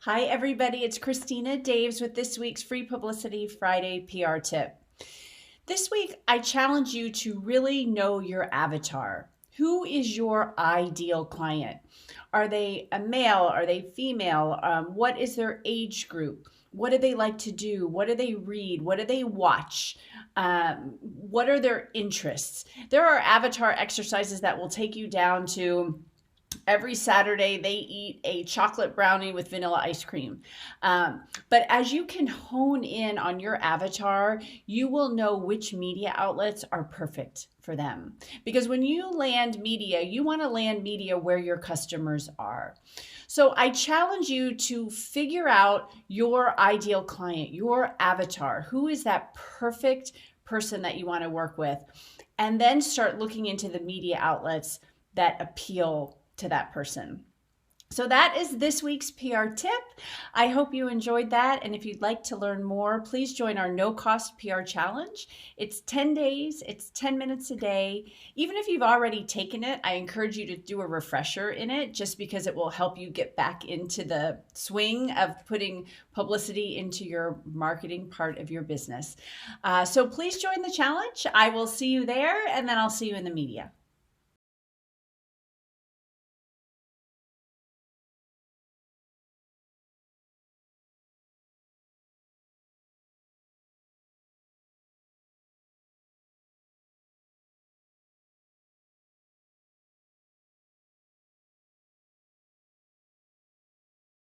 Hi, everybody. It's Christina Daves with this week's Free Publicity Friday PR Tip. This week, I challenge you to really know your avatar. Who is your ideal client? Are they a male? Are they female? What is their age group? What do they like to do? What do they read? What do they watch? What are their interests? There are avatar exercises that will take you down to every Saturday they eat a chocolate brownie with vanilla ice cream. But as you can hone in on your avatar, you will know which media outlets are perfect for them. Because when you land media, you want to land media where your customers are. So I challenge you to figure out your ideal client, your avatar. Who is that perfect person that you want to work with? And then start looking into the media outlets that appeal to that person. So that is this week's PR tip. I hope you enjoyed that. And if you'd like to learn more, please join our no-cost PR challenge. It's 10 days. It's 10 minutes a day. Even if you've already taken it, I encourage you to do a refresher in it just because it will help you get back into the swing of putting publicity into your marketing part of your business. So please join the challenge. I will see you there, and then I'll see you in the media.